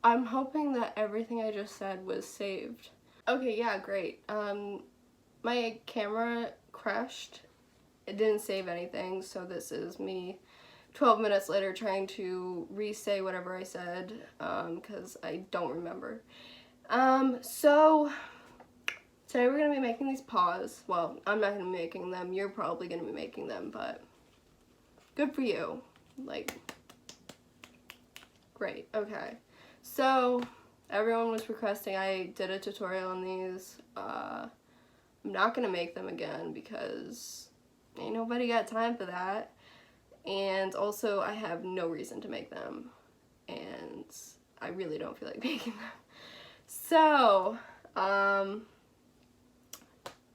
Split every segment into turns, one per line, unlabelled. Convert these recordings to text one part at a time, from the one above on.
I'm hoping that everything I just said was saved. Okay, yeah, great. My camera crashed. It didn't save anything, so this is me 12 minutes later trying to re-say whatever I said, because I don't remember. So today we're going to be making these paws. Well, I'm not going to be making them. You're probably going to be making them, but good for you. Like, great. Okay. So everyone was requesting I did a tutorial on these. I'm not going to make them again because ain't nobody got time for that. And also I have no reason to make them. And I really don't feel like making them. So,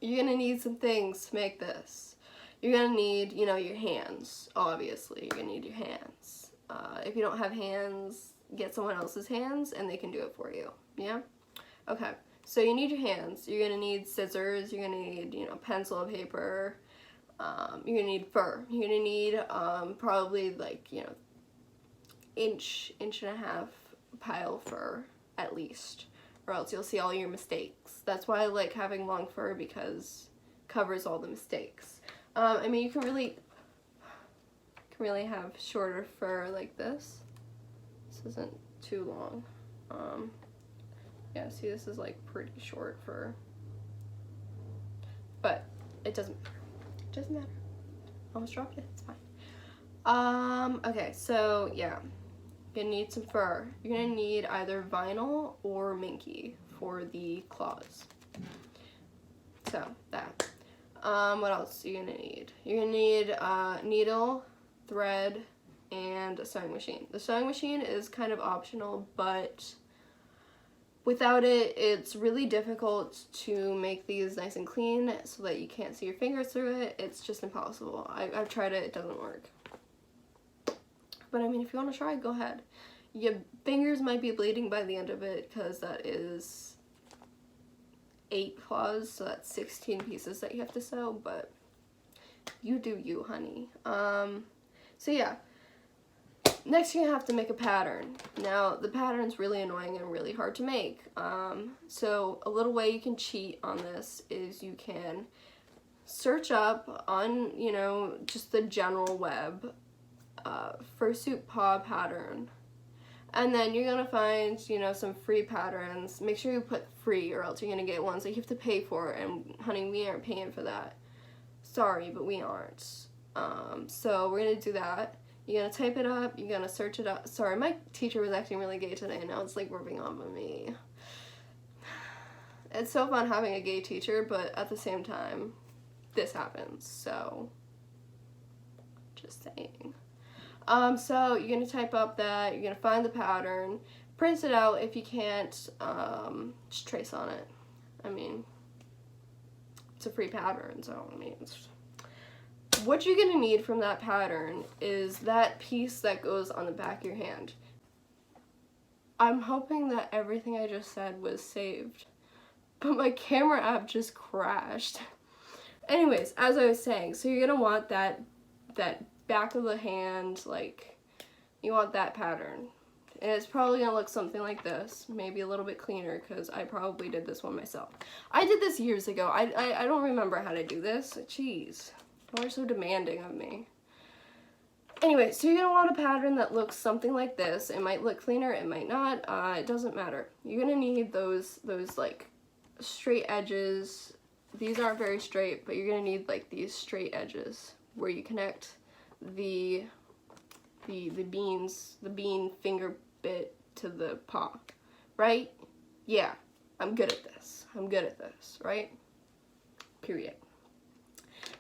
you're gonna need some things to make this. You're gonna need, you know, your hands, obviously. You're gonna need your hands. If you don't have hands, get someone else's hands and they can do it for you, yeah? Okay, so you need your hands. You're gonna need scissors, you're gonna need, you know, pencil, paper, you're gonna need fur. You're gonna need, probably like, you know, inch and a half pile fur, at least. Or else you'll see all your mistakes. That's why I like having long fur, because it covers all the mistakes. I mean, you can really have shorter fur like this. This isn't too long. Yeah, see, this is like pretty short fur. But it doesn't matter. It doesn't matter. Almost dropped it. It's fine. Okay, so yeah. You're gonna need some fur. You're gonna need either vinyl or minky for the claws. So that. What else are you gonna need? You're gonna need needle, thread, and a sewing machine. The sewing machine is kind of optional, but without it, it's really difficult to make these nice and clean so that you can't see your fingers through it. It's just impossible. I've tried it, it doesn't work. But I mean, if you want to try, go ahead. Your fingers might be bleeding by the end of it because that is 8 claws, so that's 16 pieces that you have to sew, but you do you, honey. So yeah. Next, you're gonna have to make a pattern. Now, the pattern's really annoying and really hard to make. So a little way you can cheat on this is you can search up on, you know, just the general web, fursuit paw pattern, and then you're gonna find, you know, some free patterns. Make sure you put free, or else you're gonna get ones that you have to pay for, and honey, we aren't paying for that. Sorry, but we aren't. So we're gonna do that. You're gonna type it up, you're gonna search it up. Sorry, my teacher was acting really gay today, and now it's like rubbing off on me. It's so fun having a gay teacher, but at the same time, this happens, so just saying. So you're gonna type up that, you're gonna find the pattern, print it out. If you can't, just trace on it. I mean, it's a free pattern, so I mean, what you're gonna need from that pattern is that piece that goes on the back of your hand. I'm hoping that everything I just said was saved, but my camera app just crashed. Anyways, as I was saying, so you're gonna want that back of the hand, like, you want that pattern. And it's probably gonna look something like this, maybe a little bit cleaner, because I probably did this one myself. I did this years ago. I don't remember how to do this. Jeez, y'all are so demanding of me. Anyway, so you're gonna want a pattern that looks something like this. It might look cleaner, it might not, it doesn't matter. You're gonna need those like straight edges. These aren't very straight, but you're gonna need like these straight edges where you connect the bean finger bit to the paw, right? Yeah, I'm good at this. I'm good at this, right? Period.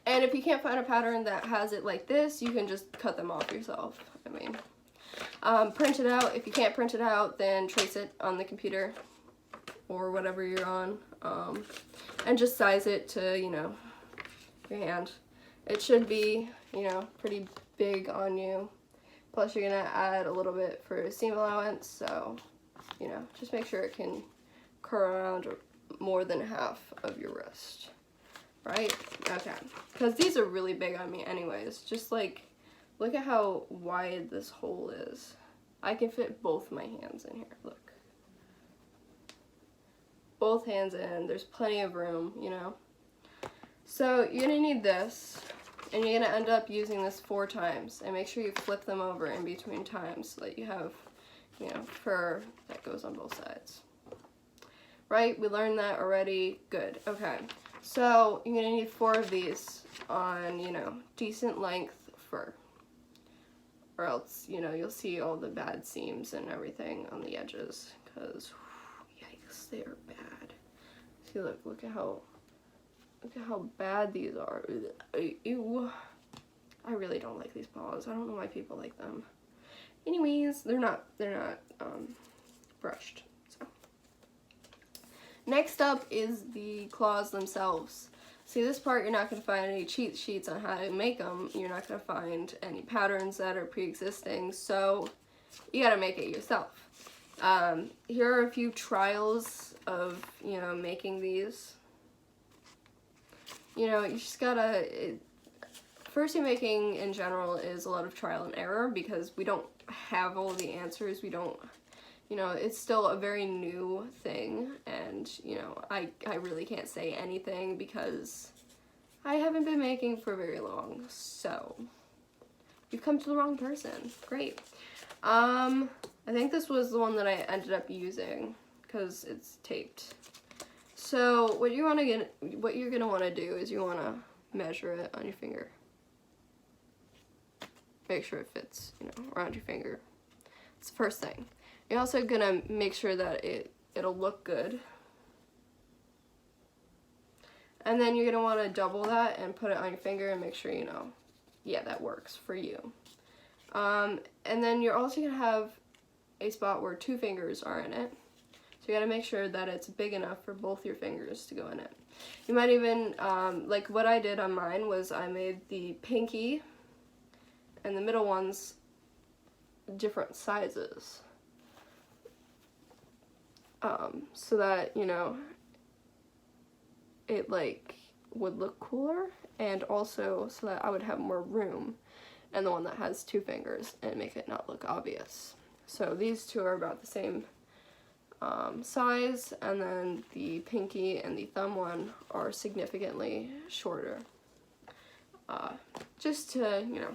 And if you can't find a pattern that has it like this, you can just cut them off yourself. I mean, print it out. If you can't print it out, then trace it on the computer or whatever you're on, and just size it to, you know, your hand. It should be, you know, pretty big on you. Plus you're gonna add a little bit for seam allowance, so, you know, just make sure it can curl around more than half of your wrist, right? Okay, because these are really big on me anyways. Just like, look at how wide this hole is. I can fit both my hands in here, look. both hands in. There's plenty of room, you know. So you're gonna need this, and you're gonna end up using this 4 times, and make sure you flip them over in between times so that you have, you know, fur that goes on both sides. Right, we learned that already. Good. Okay, so you're gonna need 4 of these on, you know, decent length fur, or else, you know, you'll see all the bad seams and everything on the edges, because yikes, they are bad. See, look at how bad these are. Ew. I really don't like these paws. I don't know why people like them. Anyways, they're not brushed. So next up is the claws themselves. See, this part you're not going to find any cheat sheets on how to make them. You're not going to find any patterns that are pre-existing, so you got to make it yourself. Here are a few trials of, you know, making these. You know, you just gotta, first you're making in general is a lot of trial and error, because we don't have all the answers. We don't, you know, it's still a very new thing, and, you know, I really can't say anything because I haven't been making for very long, so you've come to the wrong person. Great. I think this was the one that I ended up using because it's taped. So what you're gonna want to do is you want to measure it on your finger. Make sure it fits, you know, around your finger. It's the first thing. You're also gonna make sure that it'll look good. And then you're gonna want to double that and put it on your finger and make sure, you know, yeah, that works for you. And then you're also gonna have a spot where 2 fingers are in it. So you gotta make sure that it's big enough for both your fingers to go in it. You might even, like what I did on mine was I made the pinky and the middle ones different sizes. So that, you know, it like would look cooler, and also so that I would have more room and the one that has 2 fingers and make it not look obvious. So these 2 are about the same size, and then the pinky and the thumb one are significantly shorter, just to, you know,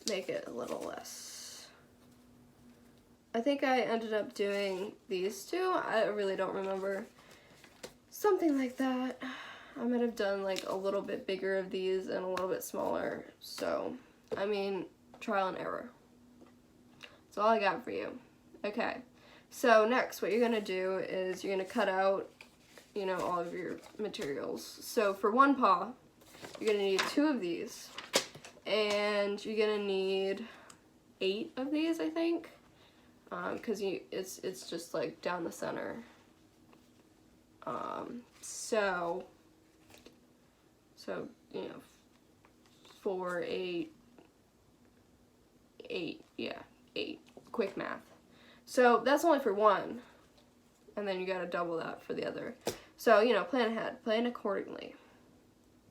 make it a little less. I think I ended up doing these 2. I really don't remember. Something like that. I might have done like a little bit bigger of these and a little bit smaller. So, I mean, trial and error. That's all I got for you. Okay. So next, what you're gonna do is you're gonna cut out, you know, all of your materials. So for one paw, you're gonna need 2 of these, and you're gonna need 8 of these, I think, because it's just like down the center. So you know, 4, 8, 8, yeah, 8. Quick math. So that's only for one, and then you gotta double that for the other. So, you know, plan ahead, plan accordingly.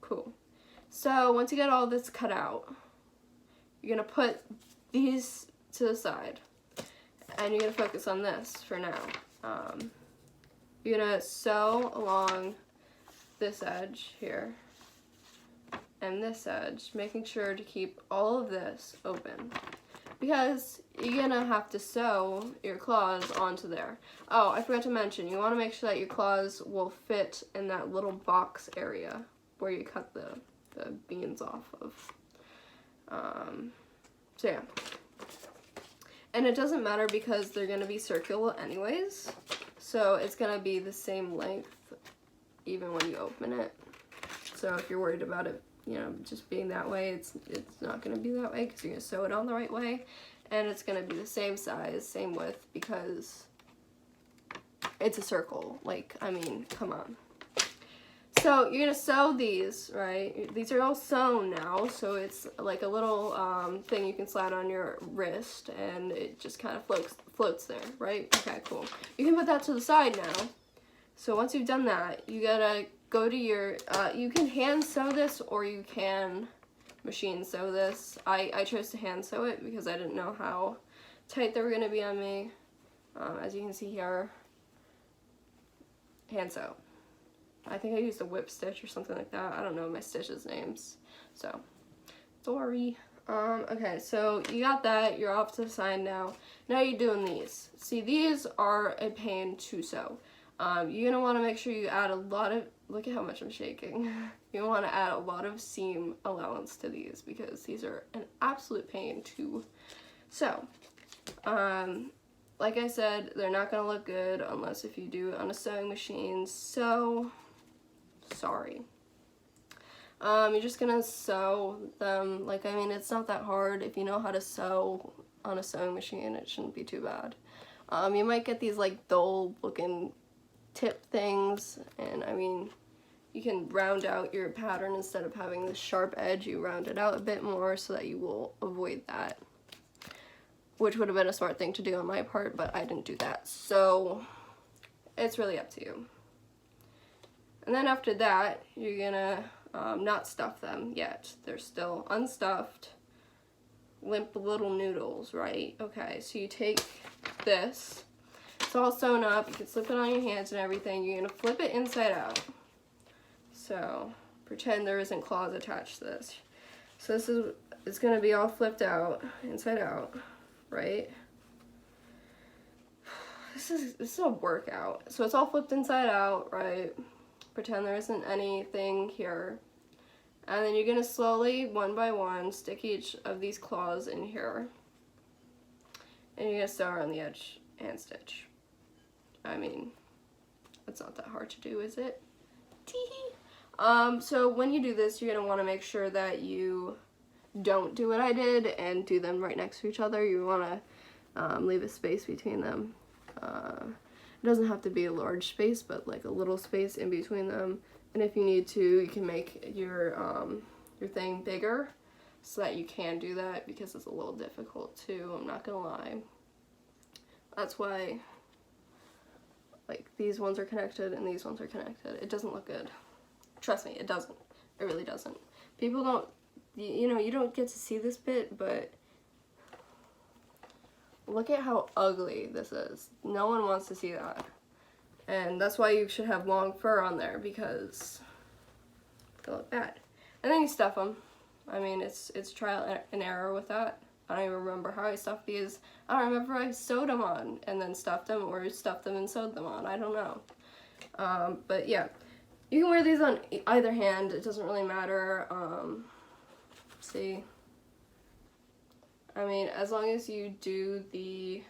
Cool. So once you get all this cut out, you're gonna put these to the side, and you're gonna focus on this for now. You're gonna sew along this edge here and this edge, making sure to keep all of this open, because you're gonna have to sew your claws onto there. Oh, I forgot to mention, you want to make sure that your claws will fit in that little box area where you cut the beans off of. So yeah. And it doesn't matter because they're gonna be circular anyways, so it's gonna be the same length even when you open it. So if you're worried about it, you know, just being that way, it's not gonna be that way because you're gonna sew it on the right way, and it's gonna be the same size, same width, because it's a circle. Like, I mean, come on. So you're gonna sew these, right? These are all sewn now, so it's like a little thing you can slide on your wrist, and it just kind of floats there, right? Okay, cool. You can put that to the side now. So once you've done that, you gotta go to your, you can hand sew this or you can machine sew this. I chose to hand sew it because I didn't know how tight they were gonna be on me. As you can see here, hand sew. I think I used a whip stitch or something like that. I don't know my stitches names, so sorry. Okay, so you got that, you're off to the side now. Now you're doing these. See, these are a pain to sew. You're gonna wanna make sure you add a lot of, look at how much I'm shaking. You wanna add a lot of seam allowance to these because these are an absolute pain to sew. Like I said, they're not gonna look good unless if you do it on a sewing machine, so sorry. You're just gonna sew them, like, I mean, it's not that hard. If you know how to sew on a sewing machine, it shouldn't be too bad. You might get these like dull looking tip things, and I mean, you can round out your pattern instead of having this sharp edge. You round it out a bit more so that you will avoid that, which would have been a smart thing to do on my part, but I didn't do that, so it's really up to you. And then after that, you're gonna not stuff them yet. They're still unstuffed, limp little noodles, right? Okay, so you take this, it's all sewn up, you can slip it on your hands and everything. You're gonna flip it inside out. So pretend there isn't claws attached to this. So this is, it's gonna be all flipped out, inside out, right? This is a workout. So it's all flipped inside out, right? Pretend there isn't anything here. And then you're gonna slowly, one by one, stick each of these claws in here. And you're gonna sew around the edge and stitch. I mean, it's not that hard to do, is it? Tee-hee. So when you do this, you're gonna wanna make sure that you don't do what I did and do them right next to each other. You wanna leave a space between them. It doesn't have to be a large space, but like a little space in between them. And if you need to, you can make your thing bigger so that you can do that, because it's a little difficult too, I'm not gonna lie. That's why like these ones are connected and these ones are connected. It doesn't look good. Trust me, it doesn't. It really doesn't. People don't, you know, you don't get to see this bit, but look at how ugly this is. No one wants to see that. And that's why you should have long fur on there, because they look bad. And then you stuff them. I mean, it's trial and error with that. I don't even remember how I stuffed these. I don't remember if I sewed them on and then stuffed them, or stuffed them and sewed them on. I don't know. But yeah, you can wear these on either hand. It doesn't really matter. See, I mean, as long as you do these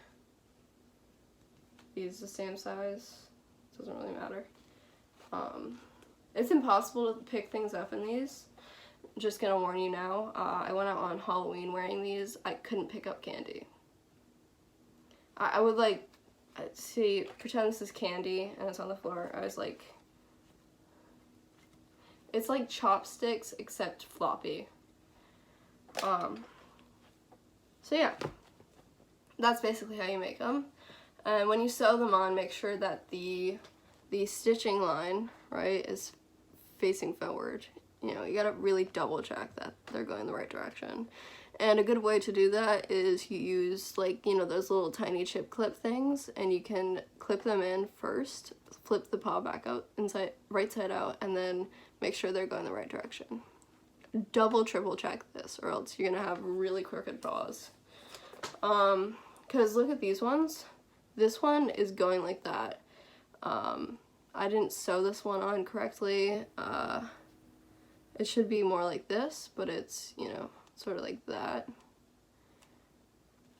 the same size, it doesn't really matter. It's impossible to pick things up in these. Just gonna warn you now. I went out on Halloween wearing these. I couldn't pick up candy. I would like, see, pretend this is candy and it's on the floor. I was like, it's like chopsticks except floppy. So yeah, that's basically how you make them. And when you sew them on, make sure that the stitching line, right, is facing forward. You know, you gotta really double check that they're going the right direction. And a good way to do that is you use, like, you know, those little tiny chip clip things, and you can clip them in first, flip the paw back out inside, right side out, and then make sure they're going the right direction. Double, triple check this, or else you're gonna have really crooked paws. Because look at these ones. This one is going like that. I didn't sew this one on correctly. It should be more like this, but it's, you know, sort of like that.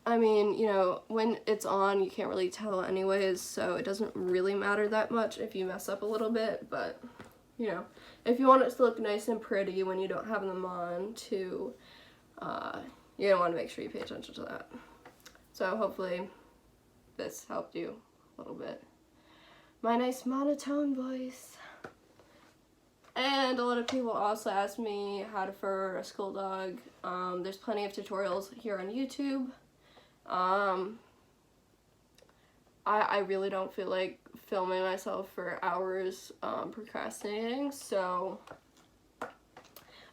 I mean, you know, when it's on, you can't really tell anyways, so it doesn't really matter that much if you mess up a little bit, but, you know, if you want it to look nice and pretty when you don't have them on too, you're gonna want to make sure you pay attention to that. So hopefully this helped you a little bit. My nice monotone voice. And a lot of people also ask me how to fur a school dog. There's plenty of tutorials here on YouTube. I really don't feel like filming myself for hours procrastinating, so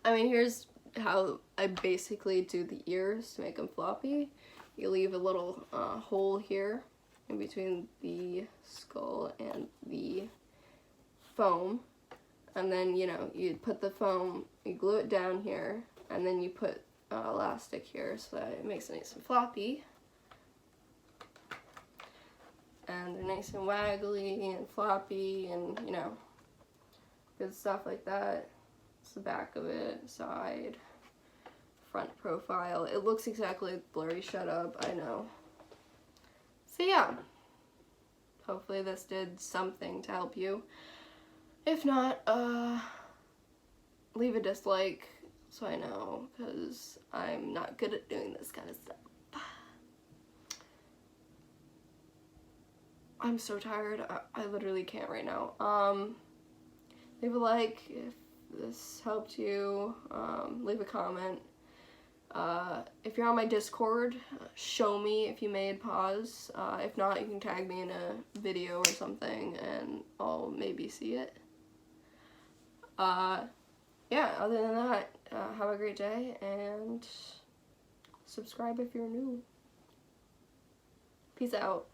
I mean, here's how I basically do the ears to make them floppy. You leave a little hole here in between the skull and the foam, and then, you know, you put the foam, you glue it down here, and then you put elastic here so that it makes it nice and floppy. And they're nice and waggly and floppy and, you know, good stuff like that. It's the back of it, side, front profile. It looks exactly like Blurry Shut Up, I know. So yeah, hopefully this did something to help you. If not, leave a dislike so I know, because I'm not good at doing this kind of stuff. I'm so tired. I literally can't right now. Leave a like if this helped you. Leave a comment. If you're on my Discord, show me if you made pause. If not, you can tag me in a video or something and I'll maybe see it. Yeah, other than that, have a great day and subscribe if you're new. Peace out.